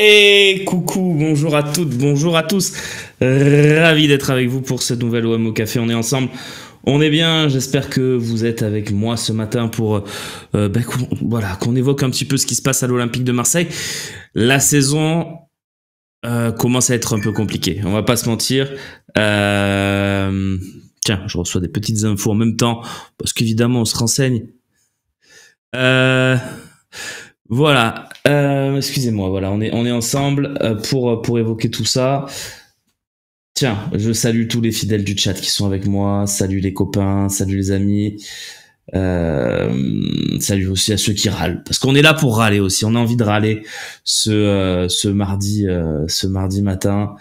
Et coucou, bonjour à toutes, bonjour à tous. Ravi d'être avec vous pour cette nouvelle OM au café. On est ensemble, on est bien. J'espère que vous êtes avec moi ce matin pour qu'on évoque un petit peu ce qui se passe à l'Olympique de Marseille. La saison commence à être un peu compliquée, on va pas se mentir. Tiens, je reçois des petites infos en même temps parce qu'évidemment on se renseigne. Voilà, excusez-moi, voilà, on est ensemble pour évoquer tout ça. Tiens, je salue tous les fidèles du chat qui sont avec moi, salut les copains, salut les amis, salut aussi à ceux qui râlent, parce qu'on est là pour râler aussi, on a envie de râler ce mardi matin.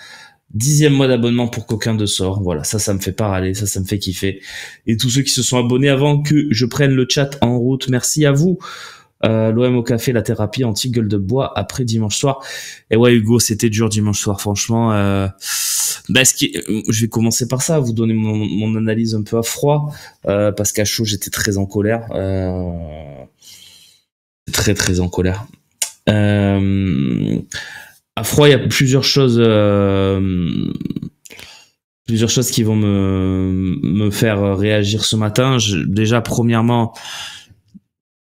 10e mois d'abonnement pour qu'aucun de sort, voilà, ça me fait pas râler, ça me fait kiffer. Et tous ceux qui se sont abonnés avant que je prenne le chat en route, merci à vous. L'OM au café, la thérapie anti-gueule de bois après dimanche soir. Et ouais Hugo, c'était dur dimanche soir, franchement. Je vais commencer par ça, vous donner mon analyse un peu à froid, parce qu'à chaud j'étais très en colère, très en colère. À froid, il y a plusieurs choses qui vont me faire réagir ce matin. Déjà, premièrement,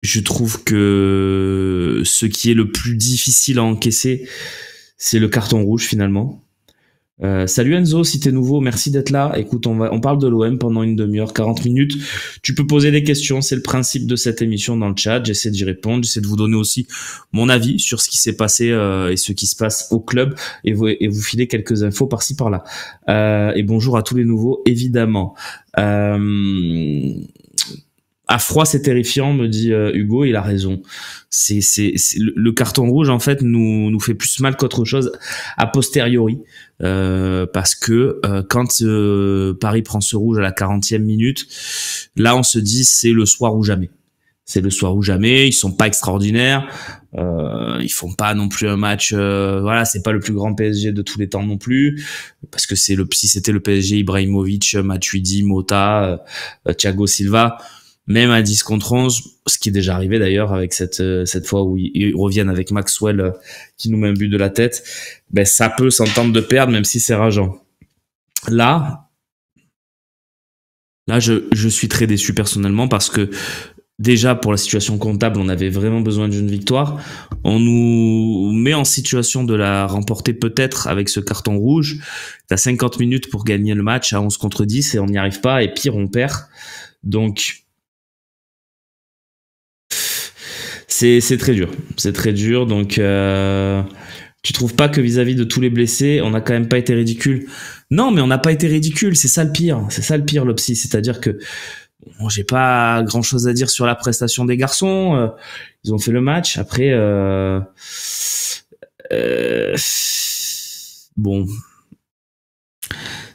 je trouve que ce qui est le plus difficile à encaisser, c'est le carton rouge finalement. Salut Enzo, si t'es nouveau, merci d'être là. Écoute, on parle de l'OM pendant une demi-heure, 40 minutes. Tu peux poser des questions, c'est le principe de cette émission dans le chat. J'essaie d'y répondre, j'essaie de vous donner aussi mon avis sur ce qui s'est passé et ce qui se passe au club et vous filer quelques infos par-ci par-là. Et bonjour à tous les nouveaux, évidemment. À froid, c'est terrifiant, me dit Hugo, il a raison. C'est le carton rouge en fait nous fait plus mal qu'autre chose a posteriori, parce que quand Paris prend ce rouge à la 40e minute, là on se dit c'est le soir ou jamais. C'est le soir ou jamais. Ils sont pas extraordinaires, ils font pas non plus un match. Voilà, c'est pas le plus grand PSG de tous les temps non plus, parce que si c'était le PSG, Ibrahimovic, Matuidi, Mota, Thiago Silva. Même à 10 contre 11, ce qui est déjà arrivé d'ailleurs avec cette fois où ils reviennent avec Maxwell qui nous met un but de la tête, ben ça peut s'entendre de perdre même si c'est rageant. Là je suis très déçu personnellement parce que déjà pour la situation comptable, on avait vraiment besoin d'une victoire. On nous met en situation de la remporter peut-être avec ce carton rouge. T'as 50 minutes pour gagner le match à 11 contre 10 et on n'y arrive pas et pire on perd. Donc c'est très dur, donc tu trouves pas que vis-à-vis de tous les blessés, on n'a quand même pas été ridicule? Non, mais on n'a pas été ridicule, c'est ça le pire, le psy, c'est-à-dire que bon, j'ai pas grand-chose à dire sur la prestation des garçons, ils ont fait le match, après bon,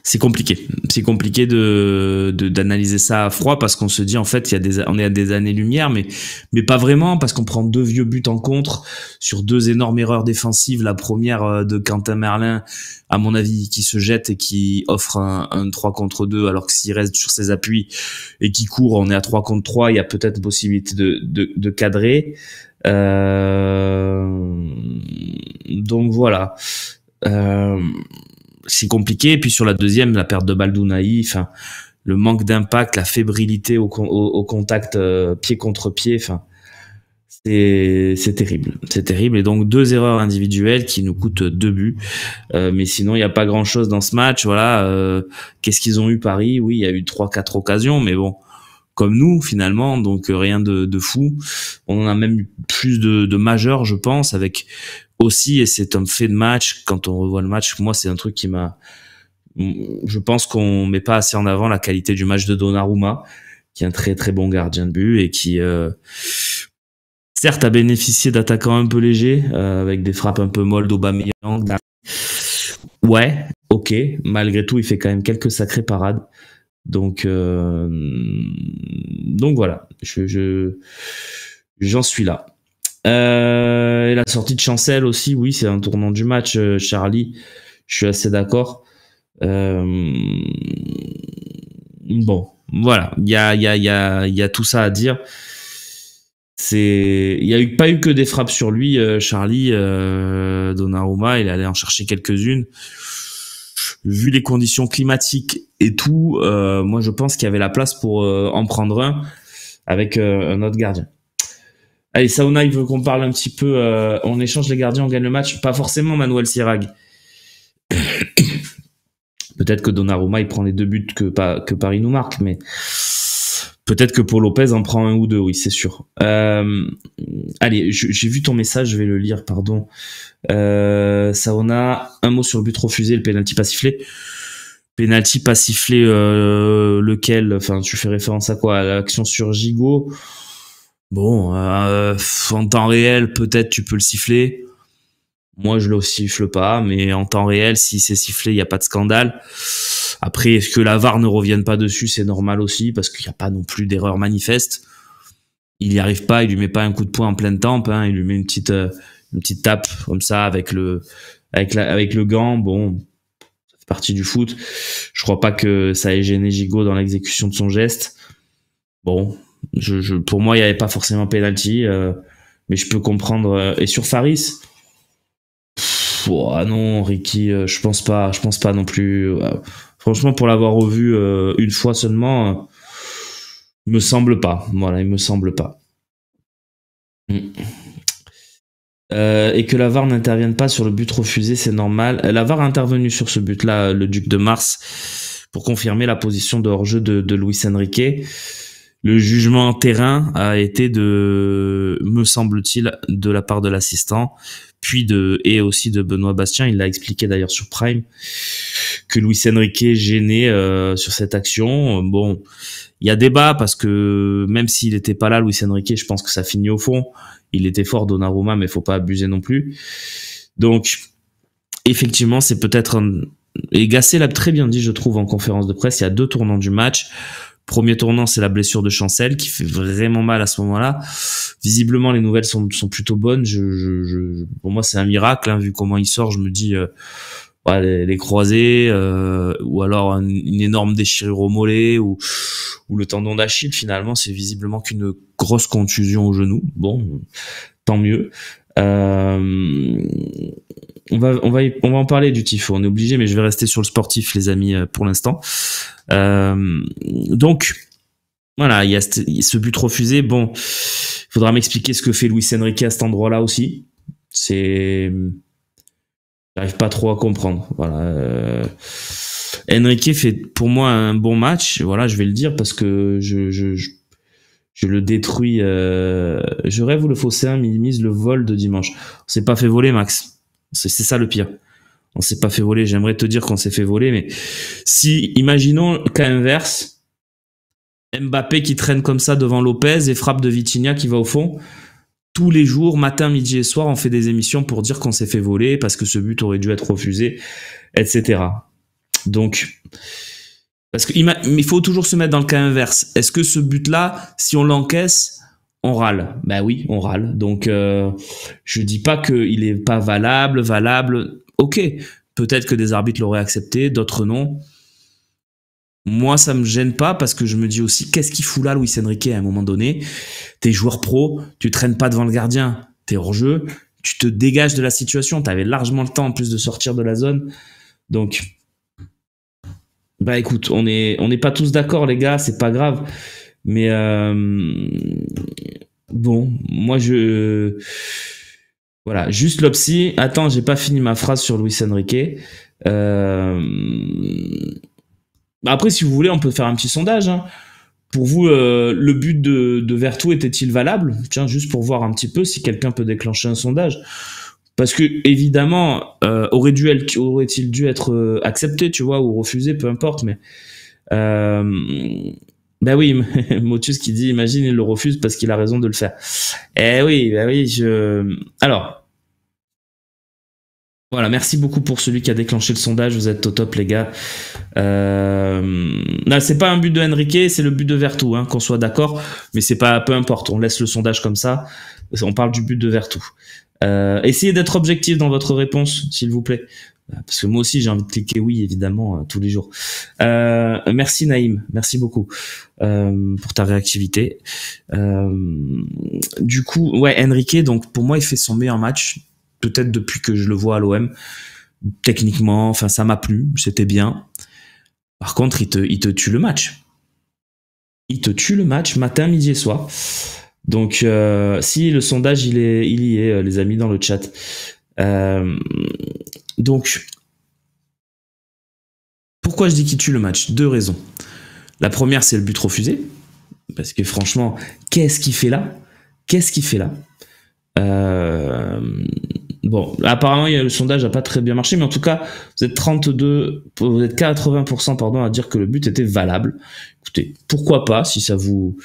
c'est compliqué d'analyser ça à froid parce qu'on se dit en fait on est à des années-lumière, mais pas vraiment, parce qu'on prend 2 vieux buts en contre sur 2 énormes erreurs défensives. La première de Quentin Merlin, à mon avis, qui se jette et qui offre un 3 contre 2 alors que s'il reste sur ses appuis et qui court, on est à 3 contre 3, il y a peut-être possibilité de cadrer. Donc voilà. C'est compliqué. Et puis sur la deuxième, la perte de Baldounaï, enfin le manque d'impact, la fébrilité au contact pied contre pied, enfin c'est terrible. Et donc 2 erreurs individuelles qui nous coûtent 2 buts, mais sinon il y a pas grand chose dans ce match. Voilà. Qu'est-ce qu'ils ont eu Paris? Oui, il y a eu 3-4 occasions, mais bon, comme nous finalement, donc rien de fou. On en a même eu plus de majeurs, je pense, avec aussi, et c'est un fait de match, quand on revoit le match, moi c'est un truc qui je pense qu'on met pas assez en avant la qualité du match de Donnarumma, qui est un très très bon gardien de but et qui certes a bénéficié d'attaquants un peu légers, avec des frappes un peu molles d'Aubameyang. Ouais, ok, malgré tout il fait quand même quelques sacrées parades. Donc voilà, j'en suis là. Et la sortie de Chancel aussi, oui, c'est un tournant du match, Charlie. Je suis assez d'accord. Bon, voilà, il y a tout ça à dire. il y a pas eu que des frappes sur lui, Charlie. Donnarumma, il allait en chercher quelques-unes. Vu les conditions climatiques et tout, moi je pense qu'il y avait la place pour en prendre un avec un autre gardien. Allez, Sauna, il veut qu'on parle un petit peu. On échange les gardiens, on gagne le match. Pas forcément Manuel Sirag. Peut-être que Donnarumma il prend les 2 buts que Paris nous marque, mais peut-être que Paul Lopez en prend un ou 2, oui, c'est sûr. Allez, j'ai vu ton message, je vais le lire, pardon. Sauna, un mot sur le but refusé, le penalty pas sifflé. Penalty pas sifflé, lequel? Enfin, tu fais référence à quoi? À l'action sur Gigot. Bon, en temps réel, peut-être tu peux le siffler. Moi, je le siffle pas, mais en temps réel, si c'est sifflé, il n'y a pas de scandale. Après, est-ce que la VAR ne revienne pas dessus? C'est normal aussi, parce qu'il n'y a pas non plus d'erreur manifeste. Il n'y arrive pas, il lui met pas un coup de poing en pleine tempe, hein, il lui met une petite tape comme ça avec le gant. Bon, ça fait partie du foot. Je crois pas que ça ait gêné Gigot dans l'exécution de son geste. Bon, pour moi, il n'y avait pas forcément penalty, mais je peux comprendre. Et sur Faris, non, Ricky, je pense pas non plus. Franchement, pour l'avoir revu une fois seulement, il me semble pas. Voilà, il me semble pas. Et que la VAR n'intervienne pas sur le but refusé, c'est normal. La VAR a intervenu sur ce but-là, le Duc de Mars, pour confirmer la position de hors-jeu de Luis Enrique. Le jugement terrain a été me semble-t-il, de la part de l'assistant, et aussi de Benoît Bastien. Il l'a expliqué d'ailleurs sur Prime, que Luis Enrique gênait sur cette action. Bon, il y a débat parce que même s'il n'était pas là, Luis Enrique, je pense que ça finit au fond. Il était fort, Donnarumma, mais faut pas abuser non plus. Donc, effectivement, c'est peut-être et Gasset l'a très bien dit, je trouve, en conférence de presse. Il y a 2 tournants du match. Premier tournant, c'est la blessure de Chancel qui fait vraiment mal à ce moment-là. Visiblement, les nouvelles sont plutôt bonnes. Pour moi, c'est un miracle, hein, vu comment il sort. Je me dis, les croisés, ou alors une énorme déchirure au mollet, ou le tendon d'Achille. Finalement, c'est visiblement qu'une grosse contusion au genou. Bon, tant mieux. On va en parler du tifo, on est obligé, mais je vais rester sur le sportif, les amis, pour l'instant. Donc, voilà, il y a ce but refusé. Bon, il faudra m'expliquer ce que fait Luis Enrique à cet endroit-là aussi. J'arrive pas trop à comprendre. Voilà. Enrique fait pour moi un bon match. Voilà, je vais le dire parce que je le détruis. Je rêve où le Phocéen minimise le vol de dimanche. On s'est pas fait voler, Max. C'est ça le pire. On s'est pas fait voler. J'aimerais te dire qu'on s'est fait voler, mais si, imaginons cas inverse, Mbappé qui traîne comme ça devant Lopez et frappe de Vitinha qui va au fond. Tous les jours, matin, midi et soir, on fait des émissions pour dire qu'on s'est fait voler parce que ce but aurait dû être refusé, etc. Donc, parce il faut toujours se mettre dans le cas inverse. Est-ce que ce but-là, si on l'encaisse, on râle? Ben oui, on râle. Donc, je dis pas qu'il est pas valable. Ok, peut-être que des arbitres l'auraient accepté, d'autres non. Moi, ça me gêne pas parce que je me dis aussi, qu'est-ce qu'il fout là, Luis Enrique, à un moment donné? T'es joueur pro, tu traînes pas devant le gardien, t'es hors jeu, tu te dégages de la situation, t'avais largement le temps en plus de sortir de la zone. Donc, bah écoute, on n'est pas tous d'accord, les gars, c'est pas grave. Mais bon, moi voilà, juste l'opsie. Attends, j'ai pas fini ma phrase sur Luis Enrique. Après, si vous voulez, on peut faire un petit sondage. Hein. Pour vous, le but de Vertou était-il valable? Tiens, juste pour voir un petit peu si quelqu'un peut déclencher un sondage. Parce que, évidemment, aurait-il dû être accepté, tu vois, ou refusé, peu importe, mais... Ben oui, Motus qui dit, imagine, il le refuse parce qu'il a raison de le faire. Eh oui, Alors... Voilà, merci beaucoup pour celui qui a déclenché le sondage, vous êtes au top les gars. Là, c'est pas un but de Enrique, c'est le but de Vertou, hein, qu'on soit d'accord, mais c'est pas, peu importe, on laisse le sondage comme ça, on parle du but de Vertou. Essayez d'être objectif dans votre réponse, s'il vous plaît. Parce que moi aussi, j'ai envie de cliquer oui, évidemment, tous les jours. Merci Naïm, merci beaucoup pour ta réactivité. Du coup, ouais, Enrique, donc pour moi, il fait son meilleur match, peut-être depuis que je le vois à l'OM. Techniquement, enfin, ça m'a plu, c'était bien. Par contre, il te tue le match. Il te tue le match matin, midi et soir. Donc, si le sondage, il y est, les amis, dans le chat. Donc, pourquoi je dis qu'il tue le match? Deux raisons. La première, c'est le but refusé. Parce que franchement, qu'est-ce qu'il fait là? Qu'est-ce qu'il fait là? Bon, apparemment, le sondage n'a pas très bien marché, mais en tout cas, vous êtes 80%, pardon, à dire que le but était valable. Écoutez, pourquoi pas, si ça vous,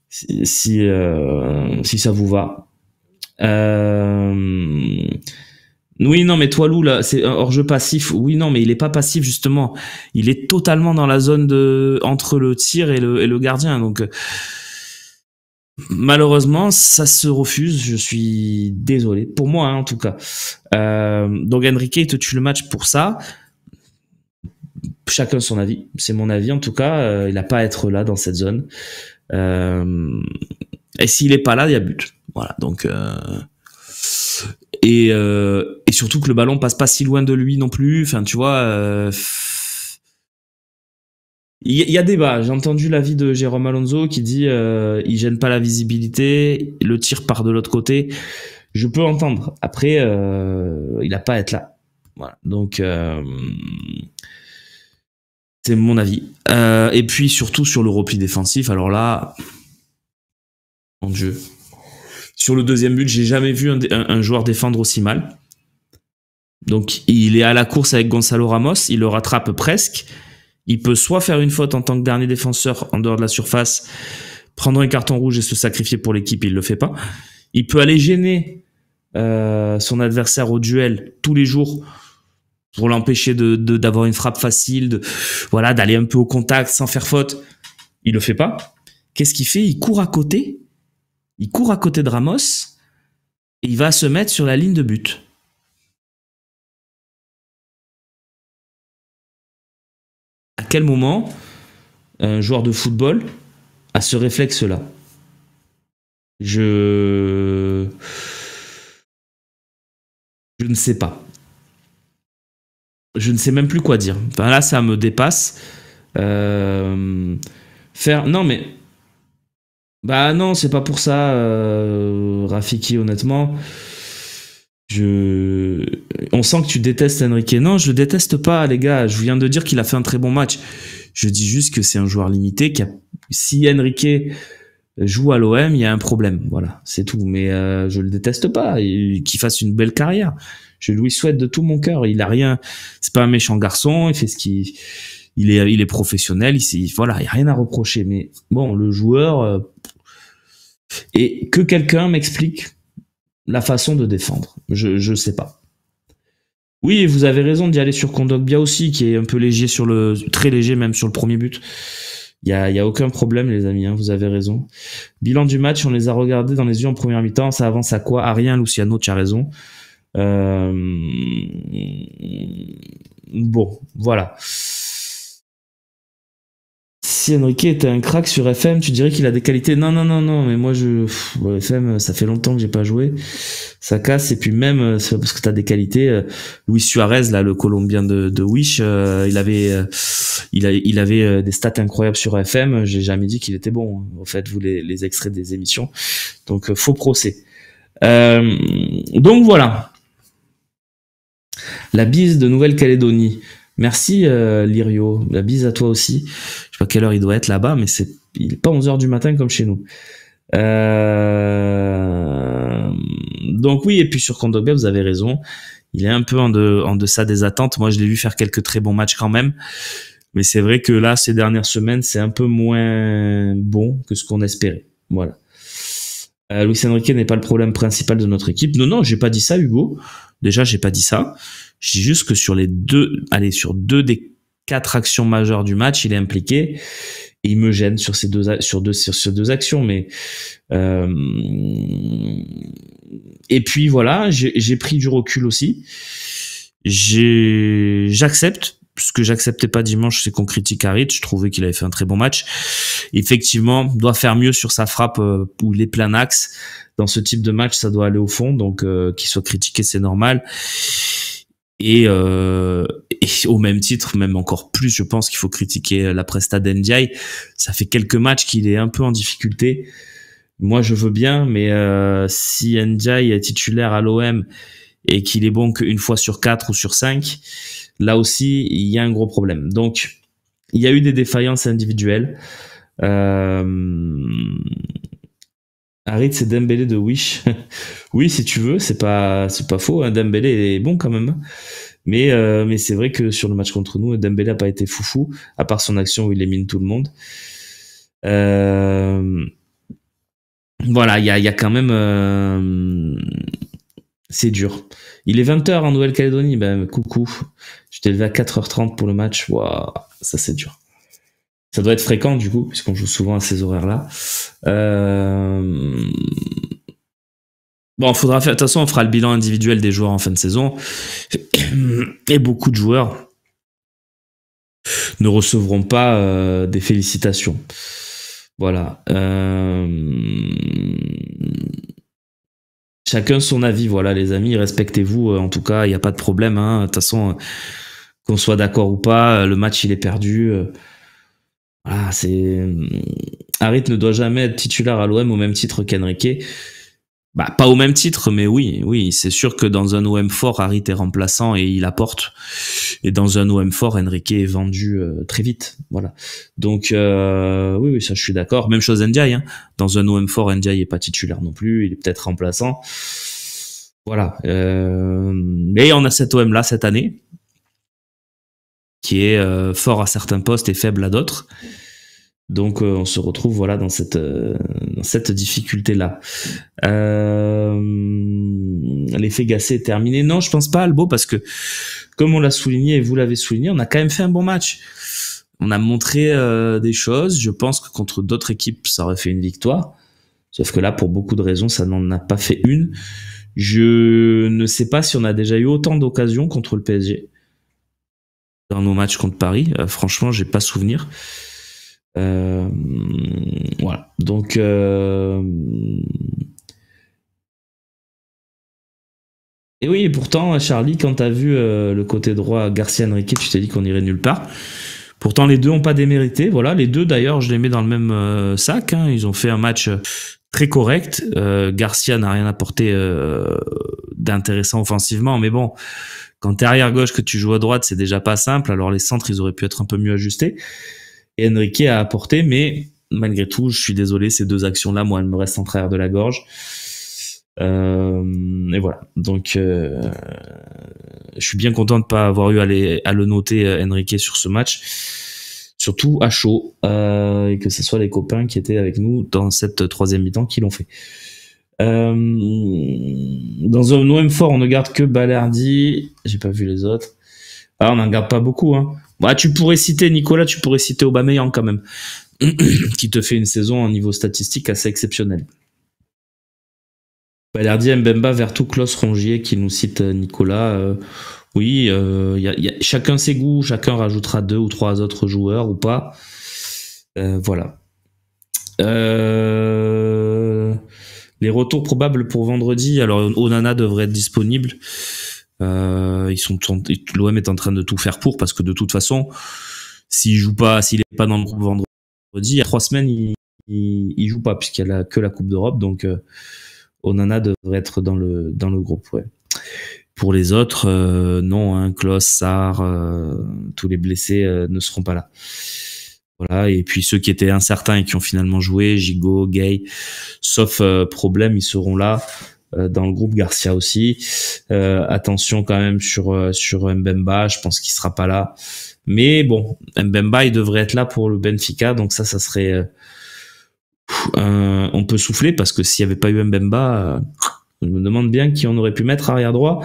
si ça vous va. Oui, non, mais Toilou, là, c'est un hors-jeu passif. Oui, non, mais il est pas passif, justement. Il est totalement dans la zone entre le tir et le gardien. Donc, malheureusement, ça se refuse. Je suis désolé. Pour moi, hein, en tout cas. Donc, Enrique, il te tue le match pour ça. Chacun son avis. C'est mon avis, en tout cas. Il n'a pas à être là, dans cette zone. Et s'il est pas là, il y a but. Voilà, donc... Et surtout que le ballon passe pas si loin de lui non plus. Enfin, tu vois, il y a débat. J'ai entendu l'avis de Jérôme Alonso qui dit il gêne pas la visibilité, le tir part de l'autre côté. Je peux entendre. Après, il a pas à être là. Voilà. Donc c'est mon avis. Et puis surtout sur le repli défensif. Alors là, mon Dieu. Sur le deuxième but, j'ai jamais vu un joueur défendre aussi mal. Donc, il est à la course avec Gonzalo Ramos, il le rattrape presque. Il peut soit faire une faute en tant que dernier défenseur en dehors de la surface, prendre un carton rouge et se sacrifier pour l'équipe, il le fait pas. Il peut aller gêner son adversaire au duel tous les jours pour l'empêcher d'avoir une frappe facile, voilà, d'aller un peu au contact sans faire faute. Il le fait pas. Qu'est-ce qu'il fait? Il court à côté. Il court à côté de Ramos et il va se mettre sur la ligne de but. À quel moment un joueur de football a ce réflexe-là? Je ne sais pas. Je ne sais même plus quoi dire. Enfin là, ça me dépasse. Non, mais... Bah non, c'est pas pour ça, Rafiki, honnêtement. On sent que tu détestes Enrique. Non, je le déteste pas, les gars. Je viens de dire qu'il a fait un très bon match. Je dis juste que c'est un joueur limité. Si Enrique joue à l'OM, il y a un problème. Voilà, c'est tout. Mais je le déteste pas. Qu'il fasse une belle carrière. Je lui souhaite de tout mon cœur. Il a rien. C'est pas un méchant garçon. Il fait ce qu'il. Il est professionnel. Voilà, il y a rien à reprocher. Mais bon, le joueur. Et que quelqu'un m'explique la façon de défendre. Je sais pas. Oui, vous avez raison d'y aller sur Kondogbia aussi, qui est un peu léger très léger même sur le premier but. Il y a aucun problème, les amis, hein, vous avez raison. Bilan du match, on les a regardés dans les yeux en première mi-temps. Ça avance à quoi? À rien, Luciano, tu as raison. Bon, voilà. Si Enrique était un crack sur FM, tu dirais qu'il a des qualités. Non, mais moi, FM, ça fait longtemps que j'ai pas joué. Ça casse, et puis même, c'est parce que t'as des qualités. Luis Suarez, là, le Colombien de Wish, il avait des stats incroyables sur FM. J'ai jamais dit qu'il était bon. Hein. En fait, vous les extraits des émissions. Donc, faux procès. Donc voilà. La bise de Nouvelle-Calédonie. Merci Lirio, la bise à toi aussi. Je sais pas quelle heure il doit être là-bas, mais il est pas 11h du matin comme chez nous. Donc oui, et puis sur Kondogbia, vous avez raison. Il est un peu en deçà des attentes. Moi, je l'ai vu faire quelques très bons matchs quand même. Mais c'est vrai que là, ces dernières semaines, c'est un peu moins bon que ce qu'on espérait. Voilà. Luis Enrique n'est pas le problème principal de notre équipe. Non, j'ai pas dit ça, Hugo. Déjà, j'ai pas dit ça. Je dis juste que sur deux des 4 actions majeures du match, il est impliqué et il me gêne sur ces deux actions. Mais et puis voilà, j'ai pris du recul aussi. J'accepte. Ce que j'acceptais pas dimanche, c'est qu'on critique Harit. Je trouvais qu'il avait fait un très bon match. Effectivement, doit faire mieux sur sa frappe où il est plein axe. Dans ce type de match, ça doit aller au fond. Donc, qu'il soit critiqué, c'est normal. Et au même titre, même encore plus, je pense qu'il faut critiquer la presta d'Ndiaye. Ça fait quelques matchs qu'il est un peu en difficulté. Moi, je veux bien, mais si Ndiaye est titulaire à l'OM et qu'il est bon qu'une fois sur 4 ou sur 5, là aussi, il y a un gros problème. Donc, il y a eu des défaillances individuelles. Harit, c'est Dembélé de Wish. Oui, si tu veux, c'est pas faux. Hein. Dembélé est bon quand même. Mais c'est vrai que sur le match contre nous, Dembélé a pas été foufou, à part son action où il élimine tout le monde. Voilà, il y a quand même... c'est dur. Il est 20h en Nouvelle-Calédonie, ben coucou. Je t'ai levé à 4h30 pour le match. Waouh, ça c'est dur. Ça doit être fréquent du coup, puisqu'on joue souvent à ces horaires-là. Bon, faudra faire. De toute façon, on fera le bilan individuel des joueurs en fin de saison. Et beaucoup de joueurs ne recevront pas des félicitations. Voilà. Chacun son avis, voilà les amis, respectez-vous, en tout cas, il n'y a pas de problème, hein. De toute façon, qu'on soit d'accord ou pas, le match il est perdu. Voilà, Harit ne doit jamais être titulaire à l'OM au même titre qu'Henrique. Bah, pas au même titre, mais oui, c'est sûr que dans un OM fort, Harit est remplaçant et il apporte. Et dans un OM fort, Henrique est vendu très vite. Voilà. Donc, oui, ça je suis d'accord. Même chose Ndiaye. Hein. Dans un OM fort, Ndiaye est pas titulaire non plus. Il est peut-être remplaçant. Voilà. Mais on a cet OM là cette année qui est fort à certains postes et faible à d'autres. Donc on se retrouve voilà dans cette difficulté là. L'effet Gasset est terminé. Non, je pense pas, Albo, parce que comme on l'a souligné et vous l'avez souligné, on a quand même fait un bon match. On a montré des choses. Je pense que contre d'autres équipes, ça aurait fait une victoire. Sauf que là, pour beaucoup de raisons, ça n'en a pas fait une. Je ne sais pas si on a déjà eu autant d'occasions contre le PSG dans nos matchs contre Paris. Franchement, j'ai pas souvenir. Voilà. Donc et oui, et pourtant, Charlie, quand t'as vu le côté droit Garcia Henrique, tu t'es dit qu'on irait nulle part. Pourtant, les deux ont pas démérité. Voilà, les deux d'ailleurs, je les mets dans le même sac. Hein. Ils ont fait un match très correct. Garcia n'a rien apporté d'intéressant offensivement, mais bon, quand t'es arrière gauche que tu joues à droite, c'est déjà pas simple. Alors les centres, ils auraient pu être un peu mieux ajustés. Et Henrique a apporté, mais malgré tout, je suis désolé, ces deux actions-là, moi, elles me restent en travers de la gorge. Et voilà. Donc, je suis bien content de pas avoir eu à le noter Henrique sur ce match, surtout à chaud, et que ce soit les copains qui étaient avec nous dans cette troisième mi-temps qui l'ont fait. Dans un OM fort, on ne garde que Balerdi. J'ai pas vu les autres. Ah, on n'en garde pas beaucoup, hein. Bah, tu pourrais citer Nicolas, tu pourrais citer Aubameyang quand même, qui te fait une saison en niveau statistique assez exceptionnel. Balerdi, Mbemba, Vertou, Klos, Rongier, qui nous cite Nicolas. Oui, chacun ses goûts, chacun rajoutera 2 ou 3 autres joueurs ou pas. Voilà. Les retours probables pour vendredi. Alors, Onana devrait être disponible. L'OM est en train de tout faire pour, parce que de toute façon, s'il est pas dans le groupe vendredi, il y a 3 semaines, il joue pas, puisqu'il y a que la Coupe d'Europe, donc Onana devrait être dans le groupe, ouais. Pour les autres, non, hein, Klos, Sarr, tous les blessés ne seront pas là. Voilà, et puis ceux qui étaient incertains et qui ont finalement joué, Gigot, Gay, sauf problème, ils seront là. Dans le groupe, Garcia aussi. Attention quand même sur Mbemba, je pense qu'il sera pas là. Mais bon, Mbemba, il devrait être là pour le Benfica, donc ça serait... on peut souffler, parce que s'il n'y avait pas eu Mbemba, je me demande bien qui on aurait pu mettre arrière droit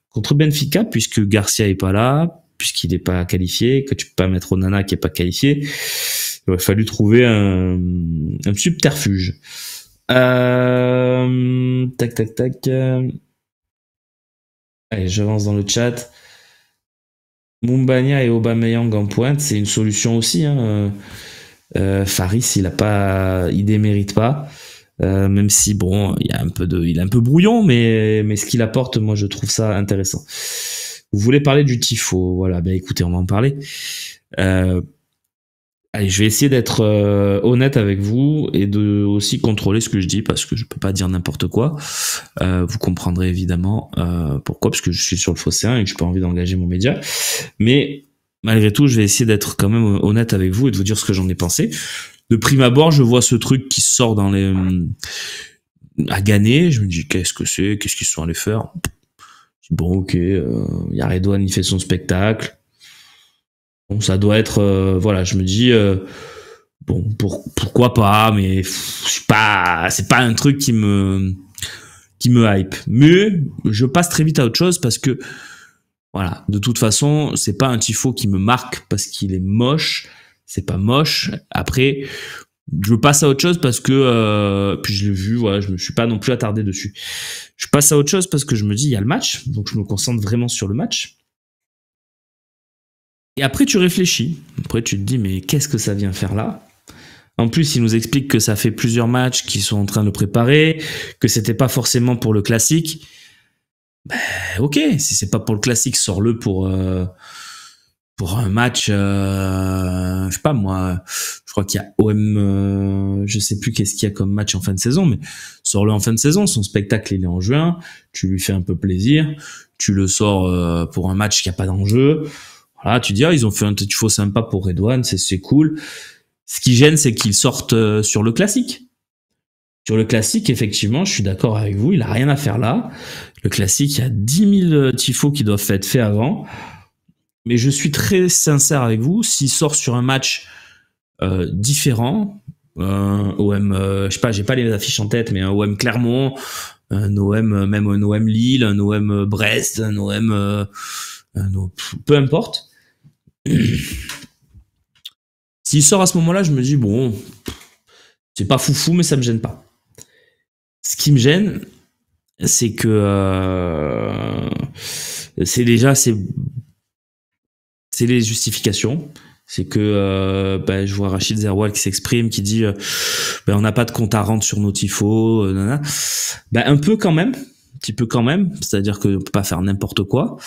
contre Benfica, puisque Garcia est pas là, puisqu'il n'est pas qualifié, que tu peux pas mettre Onana qui est pas qualifié. Il aurait fallu trouver un subterfuge. Tac. Allez, j'avance dans le chat. Mumbagna et Aubameyang en pointe, c'est une solution aussi. Hein. Faris, il démérite pas. Même si bon, il est un peu brouillon, mais ce qu'il apporte, moi, je trouve ça intéressant. Vous voulez parler du tifo, voilà. Ben écoutez, on va en parler. Allez, je vais essayer d'être honnête avec vous et de aussi contrôler ce que je dis parce que je peux pas dire n'importe quoi. Vous comprendrez évidemment pourquoi, parce que je suis sur le Phocéen et que j'ai pas envie d'engager mon média. Mais malgré tout, je vais essayer d'être quand même honnête avec vous et de vous dire ce que j'en ai pensé. De prime abord, je vois ce truc qui sort à Gagné. Je me dis qu'est-ce qu'ils sont allés faire. Bon, ok, y a Redouane, il fait son spectacle. Bon, ça doit être, voilà, je me dis, bon, pourquoi pas, mais c'est pas un truc qui me hype. Mais je passe très vite à autre chose parce que, voilà, de toute façon, c'est pas un tifo qui me marque parce qu'il est moche. C'est pas moche. Après, je passe à autre chose parce que, puis je l'ai vu, voilà, je me suis pas non plus attardé dessus. Je passe à autre chose parce que je me dis, il y a le match, donc je me concentre vraiment sur le match. Et après, tu réfléchis. Après, tu te dis, mais qu'est-ce que ça vient faire là? En plus, il nous explique que ça fait plusieurs matchs qu'ils sont en train de le préparer, que c'était pas forcément pour le classique. Ben, ok, si c'est pas pour le classique, sors-le pour un match, je sais pas moi, je crois qu'il y a OM, je sais plus qu'est-ce qu'il y a comme match en fin de saison, mais sors-le en fin de saison, son spectacle il est en juin, tu lui fais un peu plaisir, tu le sors pour un match qui a pas d'enjeu. Voilà, tu dis, ils ont fait un tifo sympa pour Redouane, c'est cool. Ce qui gêne, c'est qu'ils sortent sur le classique. Sur le classique, effectivement, je suis d'accord avec vous, il a rien à faire là. Le classique, il y a 10 000 tifos qui doivent être faits avant. Mais je suis très sincère avec vous, s'il sort sur un match différent, OM, je sais pas, j'ai pas les affiches en tête, mais un OM Clermont, un OM, même un OM Lille, un OM Brest, un OM... peu importe. S'il sort à ce moment-là, je me dis, bon, c'est pas foufou, mais ça me gêne pas. Ce qui me gêne, c'est que c'est les justifications. C'est que je vois Rachid Zerwal qui s'exprime, qui dit on n'a pas de compte à rendre sur nos tifos, un peu quand même, un petit peu quand même, c'est-à-dire que on peut pas faire n'importe quoi.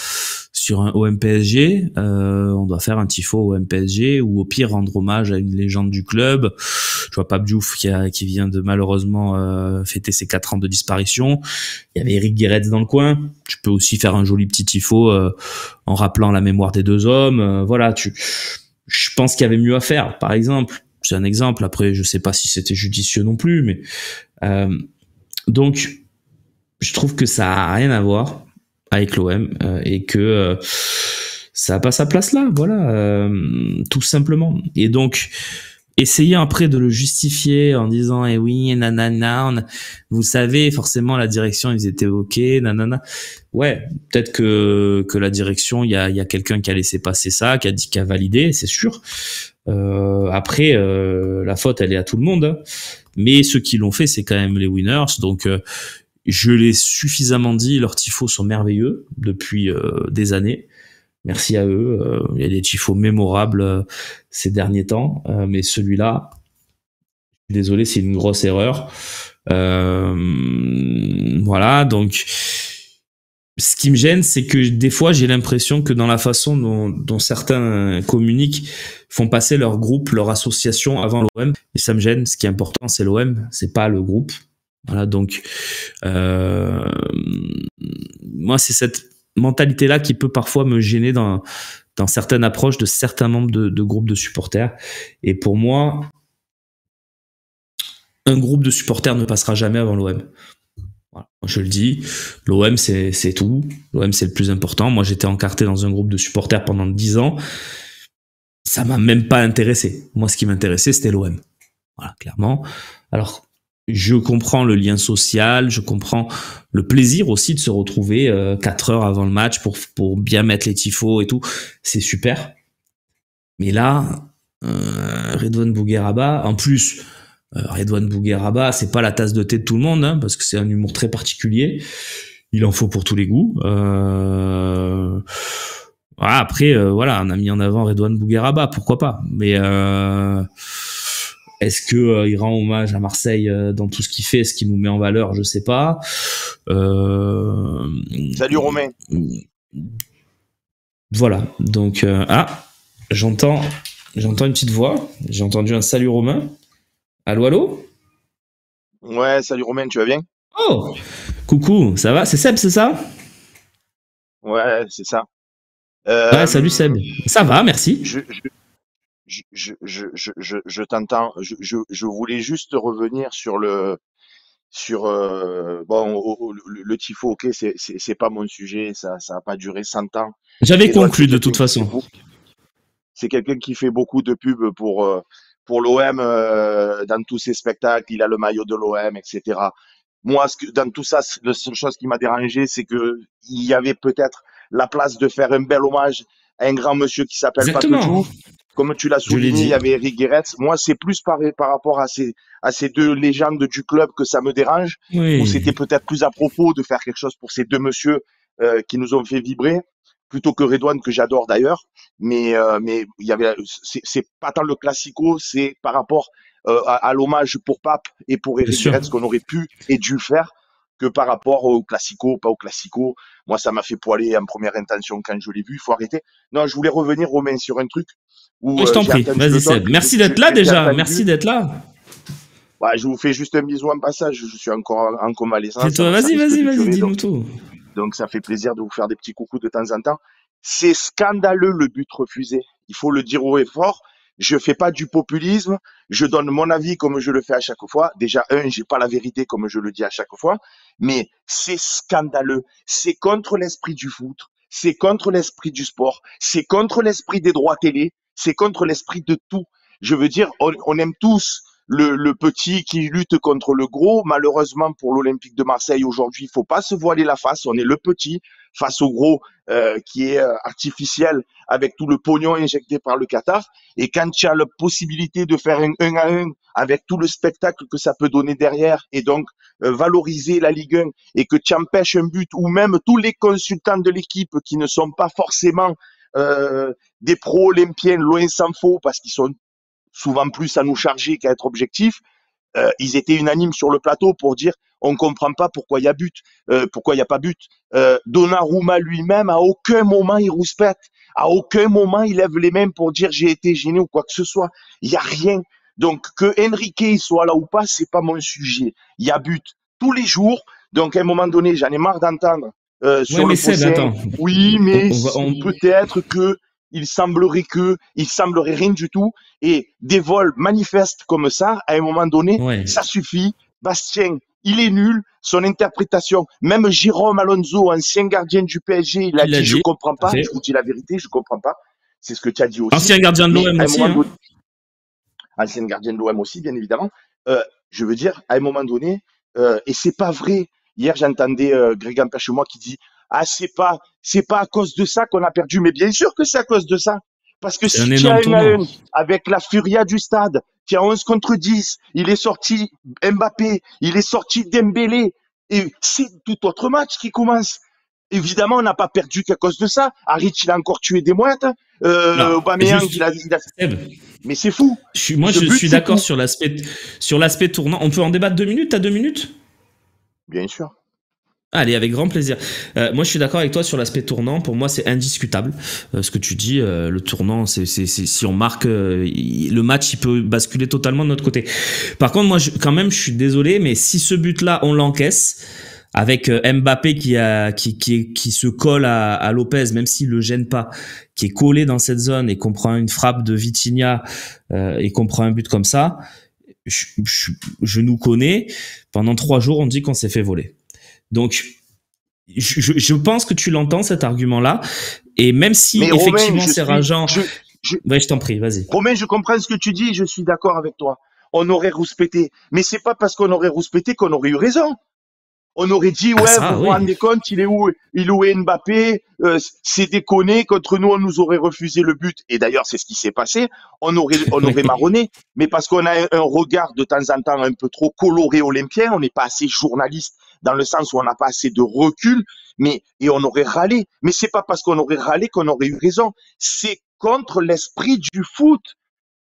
Sur un OM PSG, on doit faire un tifo OM PSG ou au pire rendre hommage à une légende du club. Je vois Pape Diouf qui vient de malheureusement fêter ses 4 ans de disparition. Il y avait Eric Guéretz dans le coin. Tu peux aussi faire un joli petit tifo en rappelant la mémoire des deux hommes. Voilà, je pense qu'il y avait mieux à faire. Par exemple, c'est un exemple. Après, je sais pas si c'était judicieux non plus, mais donc je trouve que ça a rien à voir avec l'OM et que ça a pas sa place là, voilà, tout simplement. Et donc essayer après de le justifier en disant oui nanana, vous savez forcément la direction ils étaient ok nanana. Ouais, peut-être que la direction il y a quelqu'un qui a laissé passer ça, qui a validé, c'est sûr. Après la faute elle est à tout le monde, hein. Mais ceux qui l'ont fait c'est quand même les winners, donc je l'ai suffisamment dit, leurs tifos sont merveilleux depuis des années. Merci à eux. Il y a des tifos mémorables ces derniers temps, mais celui-là, désolé, c'est une grosse erreur. Voilà, donc ce qui me gêne, c'est que des fois, j'ai l'impression que dans la façon dont certains communiquent, font passer leur groupe, leur association avant l'OM, et ça me gêne. Ce qui est important, c'est l'OM, c'est pas le groupe. Voilà, donc moi c'est cette mentalité-là qui peut parfois me gêner dans certaines approches de certains membres de groupes de supporters. Et pour moi, un groupe de supporters ne passera jamais avant l'OM. Voilà, je le dis, l'OM c'est tout, l'OM c'est le plus important. Moi j'étais encarté dans un groupe de supporters pendant 10 ans, ça m'a même pas intéressé. Moi ce qui m'intéressait c'était l'OM. Voilà, clairement. Alors je comprends le lien social, je comprends le plaisir aussi de se retrouver 4 heures avant le match pour bien mettre les tifos et tout. C'est super. Mais là, Redouane Bougueraba, en plus, Redouane Bougueraba, c'est pas la tasse de thé de tout le monde, hein, parce que c'est un humour très particulier. Il en faut pour tous les goûts. Voilà, après, voilà, on a mis en avant Redouane Bougueraba, pourquoi pas. Mais est-ce que il rend hommage à Marseille dans tout ce qu'il fait? Est-ce qu'il nous met en valeur? Je sais pas. Salut Romain. Voilà. Donc j'entends une petite voix. J'ai entendu un salut Romain. Allô, allô? Ouais, salut Romain, tu vas bien? Oh, coucou, ça va? C'est Seb, c'est ça? Ouais, c'est ça. Ouais, salut Seb. Euh, Ça va, merci. je, je, je t'entends. Je voulais juste revenir sur bon, le tifo, ok, c'est pas mon sujet, ça a pas duré 100 ans. J'avais Redouane, conclu de toute façon. c'est quelqu'un qui fait beaucoup de pubs pour l'OM dans tous ses spectacles. Il a le maillot de l'OM, etc. Moi, dans tout ça, la seule chose qui m'a dérangé, c'est que il y avait peut-être la place de faire un bel hommage à un grand monsieur qui s'appelle Pape Exactement. Diouf. Comme tu l'as Je l'ai souligné, il y dit. avait Eric Guéretz. Moi, c'est plus par rapport à ces deux légendes du club que ça me dérange, où c'était Oui, peut-être plus à propos de faire quelque chose pour ces deux messieurs qui nous ont fait vibrer, plutôt que Redouane, que j'adore d'ailleurs. Mais il y avait, c'est pas tant le classico, c'est par rapport à l'hommage pour Pape et pour bien Eric sûr. Guéretz qu'on aurait pu et dû faire que par rapport au classico, pas au classico. Moi, ça m'a fait poiler en première intention quand je l'ai vu. Il faut arrêter. Non, je voulais revenir, Romain, sur un truc où Oui, je t'en j'ai prie. entendu Vas-y le talk. Seb. Merci d'être là J'ai déjà. entendu. Merci d'être là. Ouais, je vous fais juste un bisou en passage. Je suis encore en C'est convalescence, toi. alors ça Vas-y, risque vas-y, de vas-y. durer. Dis-nous tout. Donc, ça fait plaisir de vous faire des petits coucous de temps en temps. C'est scandaleux le but refusé. Il faut le dire haut et fort. Je fais pas du populisme. Je donne mon avis comme je le fais à chaque fois. Déjà, j'ai pas la vérité comme je le dis à chaque fois. Mais c'est scandaleux. C'est contre l'esprit du foot. C'est contre l'esprit du sport. C'est contre l'esprit des droits télé. C'est contre l'esprit de tout. Je veux dire, on aime tous le petit qui lutte contre le gros. Malheureusement pour l'Olympique de Marseille aujourd'hui, il faut pas se voiler la face. On est le petit face au gros qui est artificiel avec tout le pognon injecté par le Qatar. Et quand tu as la possibilité de faire un 1 à 1 avec tout le spectacle que ça peut donner derrière et donc valoriser la Ligue 1 et que tu empêches un but ou même tous les consultants de l'équipe qui ne sont pas forcément des pros olympiens, loin s'en faut, parce qu'ils sont souvent plus à nous charger qu'à être objectifs, ils étaient unanimes sur le plateau pour dire on ne comprend pas pourquoi il y a but, pourquoi il n'y a pas but. Donnarumma lui-même, à aucun moment il rouspète, à aucun moment il lève les mains pour dire j'ai été gêné ou quoi que ce soit. Il n'y a rien. Donc que Enrique soit là ou pas, c'est pas mon sujet. Il y a but tous les jours. Donc à un moment donné, j'en ai marre d'entendre Ouais, sur mais le Seb, fossé, attends. oui, mais On va, peut-être il semblerait rien du tout. Et des vols manifestes comme ça, à un moment donné, ouais. ça suffit. Bastien, il est nul. Son interprétation, même Jérôme Alonso, ancien gardien du PSG, il a Il l'a dit je dit. comprends pas. Fait. Je vous dis la vérité, je comprends pas. C'est ce que tu as dit aussi. Ancien gardien de Mais l'OM à un aussi, moment hein. donné, ancien gardien de l'OM aussi, bien évidemment. Je veux dire, à un moment donné, et c'est pas vrai. Hier, j'entendais Greg Ampère chez moi qui dit ah c'est pas à cause de ça qu'on a perdu, mais bien sûr que c'est à cause de ça. Parce que C'est un si tu as énorme un à tournant. un avec la furia du stade, tu as 11 contre 10, il est sorti Mbappé, il est sorti Dembélé, et c'est tout autre match qui commence. Évidemment, on n'a pas perdu qu'à cause de ça. Harit, il a encore tué des mouettes. Non, Aubameyang, juste, il a. Seb, Mais c'est fou. moi Ce je but, suis c'est d'accord fou. sur l'aspect tournant. On peut en débattre 2 minutes. T'as 2 minutes? Bien sûr. Allez, avec grand plaisir. Moi, je suis d'accord avec toi sur l'aspect tournant. Pour moi, c'est indiscutable. Ce que tu dis, le tournant, si on marque, le match, il peut basculer totalement de notre côté. Par contre, moi, quand même, je suis désolé, mais si ce but-là, on l'encaisse, avec Mbappé qui se colle à Lopez, même s'il le gêne pas, qui est collé dans cette zone et qu'on prend une frappe de Vitinha et qu'on prend un but comme ça, je nous connais. Pendant 3 jours, on dit qu'on s'est fait voler. Donc, je pense que tu l'entends cet argument-là, et même si Mais Romain, effectivement c'est rageant, je, ouais, je t'en prie, vas-y. Romain, je comprends ce que tu dis et je suis d'accord avec toi. On aurait rouspété. Mais c'est pas parce qu'on aurait rouspété qu'on aurait eu raison. On aurait dit, Ah ouais, vous ça, vous oui. rendez compte, il est où Mbappé, c'est déconné, contre nous, on nous aurait refusé le but. Et d'ailleurs, c'est ce qui s'est passé. On aurait Oui. marronné. Mais parce qu'on a un regard de temps en temps un peu trop coloré olympien, on n'est pas assez journaliste dans le sens où on n'a pas assez de recul, et on aurait râlé. Mais c'est pas parce qu'on aurait râlé qu'on aurait eu raison. C'est contre l'esprit du foot.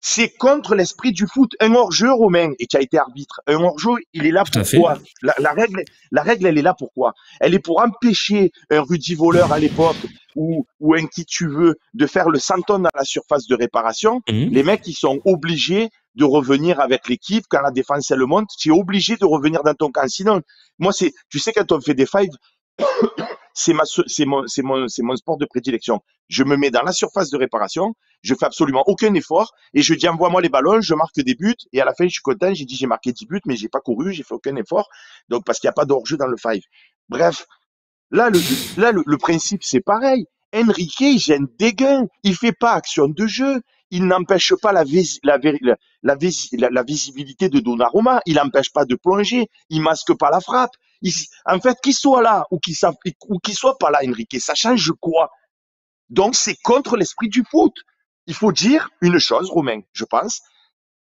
C'est contre l'esprit du foot. Un hors-jeu, Romain, et qui a été arbitre, un hors-jeu, il est là Tout à fait. pourquoi? La règle, elle est là pourquoi? Elle est pour empêcher un Rudy Voleur à l'époque ou un qui tu veux de faire le 100 tonnes à la surface de réparation. Les mecs, ils sont obligés de revenir avec l'équipe quand la défense elle monte. Tu es obligé de revenir dans ton camp. Sinon, moi, tu sais, quand on fait des fives, c'est mon sport de prédilection. Je me mets dans la surface de réparation, je fais absolument aucun effort et je dis envoie-moi les ballons, je marque des buts et à la fin je suis content, j'ai dit j'ai marqué 10 buts mais j'ai pas couru, j'ai fait aucun effort. Donc parce qu'il n'y a pas d'hors-jeu dans le five. Bref, là le principe c'est pareil. Enrique, il gêne des gains, il fait pas action de jeu, il n'empêche pas la visibilité de Donnarumma, il n'empêche pas de plonger, il masque pas la frappe. En fait, qu'il soit là ou qu'il soit pas là, Enrique, ça change quoi? Donc, c'est contre l'esprit du foot. Il faut dire une chose, Romain, je pense.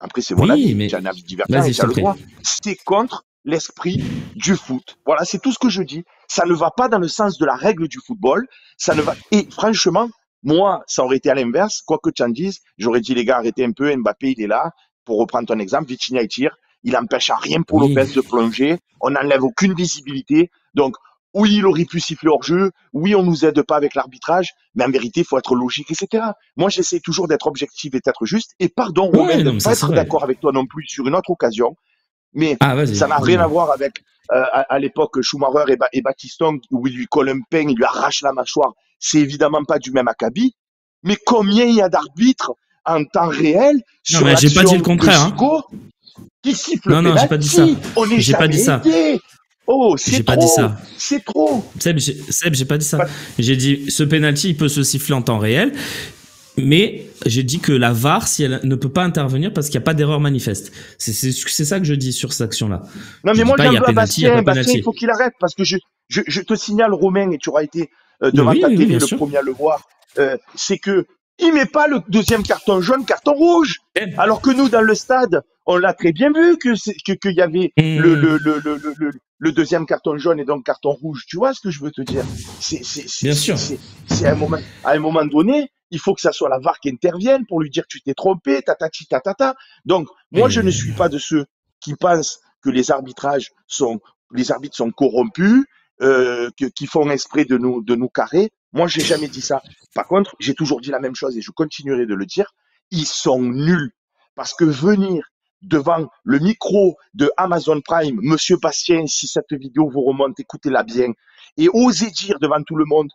Après, c'est mon Oui, avis. mais J'ai un avis divergent et vas-y, tu je as t'en le prie. droit. C'est contre l'esprit du foot. Voilà, c'est tout ce que je dis. Ça ne va pas dans le sens de la règle du football. Ça ne va. Et franchement, moi, ça aurait été à l'inverse. Quoi que tu en dises, j'aurais dit, les gars, arrêtez un peu. Mbappé, il est là. Pour reprendre ton exemple, Vitinha, il tire. Il empêche à rien pour Oui. Lopez de plonger. On n'enlève aucune visibilité. Donc, oui, il aurait pu siffler hors jeu. Oui, on nous aide pas avec l'arbitrage. Mais en vérité, il faut être logique, etc. Moi, j'essaie toujours d'être objectif et d'être juste. Et pardon, Romain, Ouais, de non, ne mais pas ça, c'est être vrai. d'accord avec toi non plus sur une autre occasion. Mais Ah, vas-y, ça n'a rien à dis-moi. voir avec, à l'époque, Schumacher et Battiston, où il lui colle un pain, il lui arrache la mâchoire. C'est évidemment pas du même acabit. Mais combien il y a d'arbitres en temps réel Non, sur mais j'ai pas dit le l'action de contraire, hein. Gigot qui siffle le Non, non, j'ai pas dit ça. penalty? On n'est J'ai pas dit jamais ça. aidé. Oh, J'ai c'est pas dit trop. ça. C'est trop. Seb, j'ai pas dit ça. Pas- J'ai dit ce penalty, il peut se siffler en temps réel, mais j'ai dit que la VAR, si elle ne peut pas intervenir parce qu'il n'y a pas d'erreur manifeste. C'est ça que je dis sur cette action-là. Non, Je mais dis moi, pas il j'en y a veux à penalty, il y a Bastien. pas Bastien, il faut penalty. qu'il arrête parce que je te signale, Romain, et tu auras été devant Oui, ta oui, télé bien le sûr. premier à le voir. C'est que il met pas le deuxième carton jaune, carton rouge. Alors que nous, dans le stade, on l'a très bien vu qu'il y avait le deuxième carton jaune et donc carton rouge. Tu vois ce que je veux te dire? Bien sûr. C'est à un moment donné, il faut que ça soit la VAR qui intervienne pour lui dire tu t'es trompé, tatati tatata. Donc, moi, je ne suis pas de ceux qui pensent que les arbitres sont corrompus, qui font exprès de nous carrer. Moi, j'ai jamais dit ça. Par contre, j'ai toujours dit la même chose et je continuerai de le dire. Ils sont nuls. Parce que venir devant le micro de Amazon Prime, Monsieur Bastien, si cette vidéo vous remonte, écoutez-la bien, et oser dire devant tout le monde,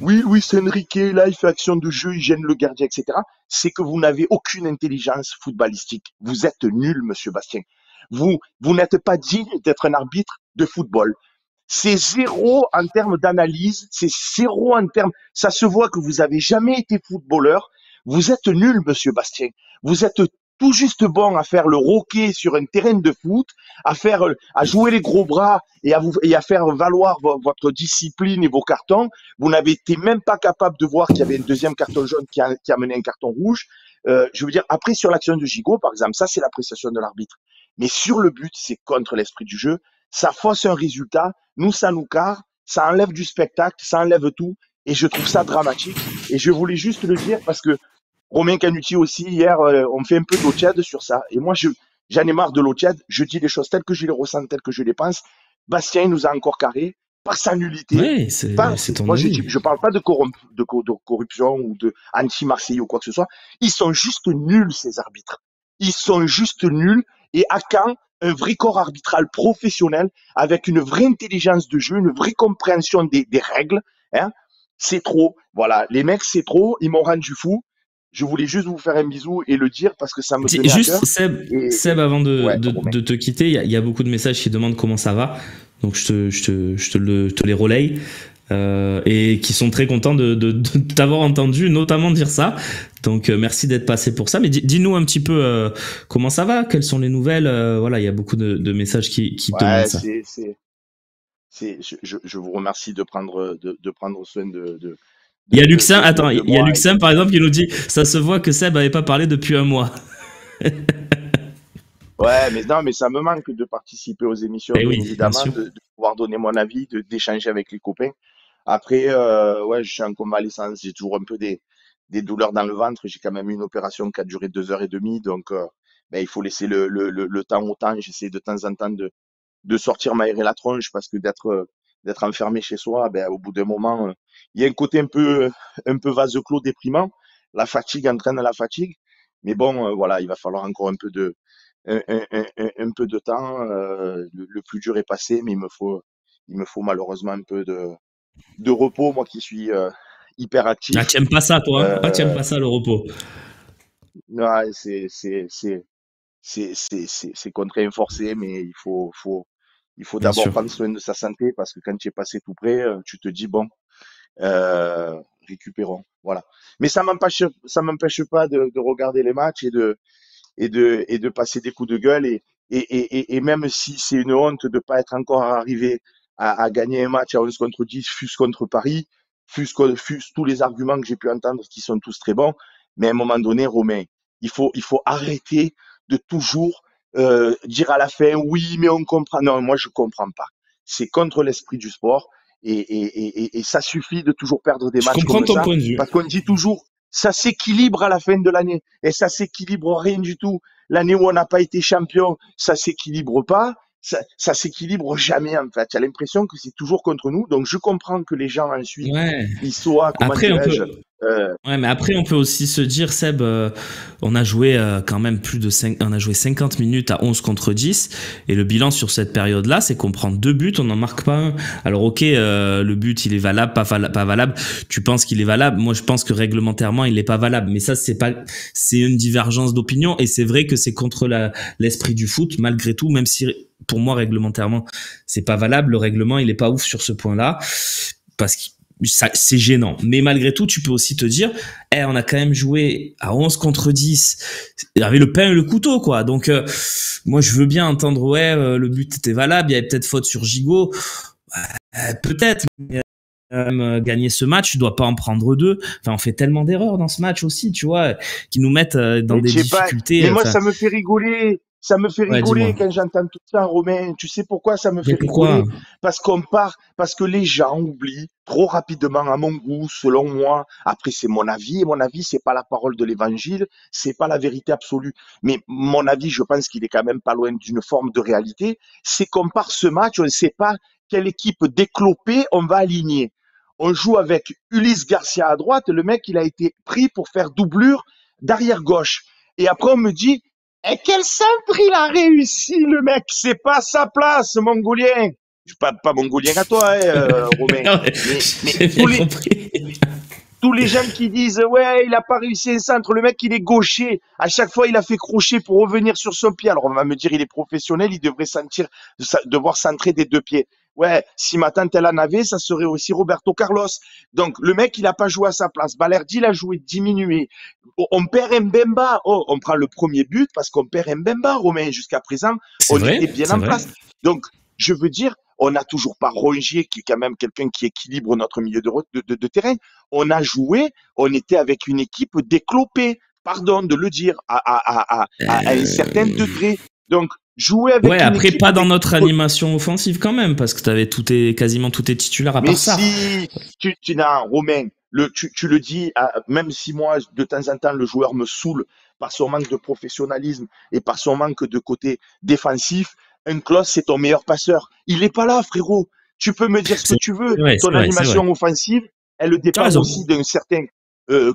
oui, Luis Enrique, là, il fait action de jeu, il gêne le gardien, etc., c'est que vous n'avez aucune intelligence footballistique. Vous êtes nul, Monsieur Bastien. Vous n'êtes pas digne d'être un arbitre de football. C'est zéro en termes d'analyse, c'est zéro en termes. Ça se voit que vous avez jamais été footballeur. Vous êtes nul, Monsieur Bastien. Vous êtes tout juste bon à faire le roquet sur un terrain de foot, à jouer les gros bras et à faire valoir votre discipline et vos cartons. Vous n'avez été même pas capable de voir qu'il y avait un deuxième carton jaune qui a mené un carton rouge. Je veux dire, après sur l'action de Gigot, par exemple, ça c'est l'appréciation de l'arbitre. Mais sur le but, c'est contre l'esprit du jeu. Ça fausse un résultat. Nous, ça nous carre. Ça enlève du spectacle. Ça enlève tout. Et je trouve ça dramatique. Et je voulais juste le dire parce que Romain Canuti aussi, hier, on fait un peu d'eau tiède sur ça. Et moi, j'en ai marre de l'eau tiède. Je dis les choses telles que je les ressens, telles que je les pense. Bastien, il nous a encore carré par sa nullité. Oui, c'est ton Moi, avis. je parle pas de corruption ou de anti-Marseillais ou quoi que ce soit. Ils sont juste nuls, ces arbitres. Ils sont juste nuls. Et à quand un vrai corps arbitral professionnel avec une vraie intelligence de jeu, une vraie compréhension des règles, hein? C'est trop. Voilà. Les mecs, c'est trop. Ils m'ont rendu fou. Je voulais juste vous faire un bisou et le dire parce que ça me tenait à Juste, cœur. Seb, avant Ouais, de te quitter, il y a beaucoup de messages qui demandent comment ça va. Donc, je te les relaye. Et qui sont très contents de t'avoir entendu, notamment dire ça. Donc, merci d'être passé pour ça. Mais dis-nous un petit peu comment ça va, quelles sont les nouvelles. Voilà, il y a beaucoup de messages qui demandent ça. Je vous remercie de prendre soin Il y a Luxin, attends, de il y a moi. Luxin par exemple qui nous dit ça se voit que Seb avait pas parlé depuis un mois. Ouais, mais non, mais ça me manque de participer aux émissions, Eh bien oui, bien évidemment, sûr. de pouvoir donner mon avis, d'échanger avec les copains. Après, ouais, je suis en convalescence, j'ai toujours un peu des douleurs dans le ventre. J'ai quand même eu une opération qui a duré 2 heures et demie, donc ben, il faut laisser le temps au temps. J'essaie de temps en temps de sortir m'aérer la tronche parce que d'être enfermé chez soi, ben, au bout d'un moment, il y a un côté un peu vase clos déprimant. La fatigue entraîne la fatigue. Mais bon, voilà, il va falloir encore un peu de temps. Le plus dur est passé, mais il me faut malheureusement un peu de repos, moi qui suis hyper Ah, actif. tu aimes pas ça, toi, hein? Ah, tu aimes Euh, pas ça, le repos. ouais, c'est contraint forcé, mais il faut Bien d'abord sûr. prendre soin de sa santé parce que quand tu es passé tout près, tu te dis, bon, euh, récupérons. Voilà. Mais ça m'empêche pas de regarder les matchs et de passer des coups de gueule. Et même si c'est une honte de ne pas être encore arrivé à gagner un match à 11 contre 10, fût-ce contre Paris, fût-ce tous les arguments que j'ai pu entendre qui sont tous très bons, mais à un moment donné, Romain, il faut arrêter de toujours dire à la fin, oui, mais on comprend. Non, moi, je comprends pas. C'est contre l'esprit du sport. Et ça suffit de toujours perdre des Je matchs comprends comme ton ça, point de vue. parce qu'on dit toujours, ça s'équilibre à la fin de l'année. Et ça s'équilibre rien du tout. L'année où on n'a pas été champion, ça s'équilibre pas. Ça s'équilibre jamais, en fait. J'ai l'impression que c'est toujours contre nous. Donc, je comprends que les gens, ensuite, Ouais. ils soient, comment Après, on dirais-je, peut, ouais, mais après, on peut aussi se dire, Seb, on a joué quand même on a joué 50 minutes à 11 contre 10, et le bilan sur cette période-là, c'est qu'on prend 2 buts, on n'en marque pas un. Alors, ok, le but, il est valable, pas valable. Tu penses qu'il est valable? Moi, je pense que réglementairement, il n'est pas valable. Mais ça, c'est une divergence d'opinion, et c'est vrai que c'est contre l'esprit du foot, malgré tout, même si, pour moi, réglementairement, c'est pas valable. Le règlement, il est pas ouf sur ce point-là, parce que c'est gênant. Mais malgré tout, tu peux aussi te dire, on a quand même joué à 11 contre 10. Il y avait le pain et le couteau, quoi. Donc, moi, je veux bien entendre, ouais, le but était valable, il y avait peut-être faute sur Gigot. Peut-être, mais gagner ce match, tu dois pas en prendre deux. Enfin, on fait tellement d'erreurs dans ce match aussi, tu vois, qui nous mettent dans mais des je sais pas. difficultés. Mais moi, Enfin, ça me fait rigoler. Ça me fait ouais, dis-moi. rigoler quand j'entends tout ça, Romain. Tu sais pourquoi ça me Mais fait pourquoi? rigoler? Parce que les gens oublient trop rapidement, à mon goût, selon moi. Après, c'est mon avis, et mon avis, c'est pas la parole de l'évangile, c'est pas la vérité absolue. Mais mon avis, je pense qu'il est quand même pas loin d'une forme de réalité. C'est qu'on part ce match, on ne sait pas quelle équipe déclopée on va aligner. On joue avec Ulysse Garcia à droite. Le mec, il a été pris pour faire doublure d'arrière gauche. Et après, on me dit, et quel centre il a réussi, le mec, c'est pas sa place, mongolien. Je parle pas mongolien à toi, hein, Romain. Mais J'ai bien compris. tous les gens qui disent, ouais, il a pas réussi un centre, le mec, il est gaucher. À chaque fois, il a fait crochet pour revenir sur son pied. Alors, on va me dire, il est professionnel, il devrait devoir centrer des deux pieds. Ouais, si ma tante, elle en avait, ça serait aussi Roberto Carlos. Donc, le mec, il a pas joué à sa place. Balerdi, il a joué diminué. On perd Mbemba. Oh, on prend le premier but parce qu'on perd Mbemba, Romain. Jusqu'à présent, C'est on vrai, était bien c'est en vrai. place. Donc, je veux dire, on n'a toujours pas Rongier, qui est quand même quelqu'un qui équilibre notre milieu de terrain. On a joué, on était avec une équipe déclopée, pardon de le dire, à un certain Euh, degré. Donc, jouer Ouais, avec une après, équipe pas dans notre déclopée. animation offensive quand même, parce que t'avais quasiment tous tes titulaires à Mais part ça. si tu n'as, Romain, tu le dis, même si moi, de temps en temps, le joueur me saoule par son manque de professionnalisme et par son manque de côté défensif, un Klose, c'est ton meilleur passeur. Il n'est pas là, frérot. Tu peux me dire ce que C'est tu veux. ouais, Ton c'est vrai, c'est vrai. animation offensive, elle T'as dépend raison. aussi d'un certain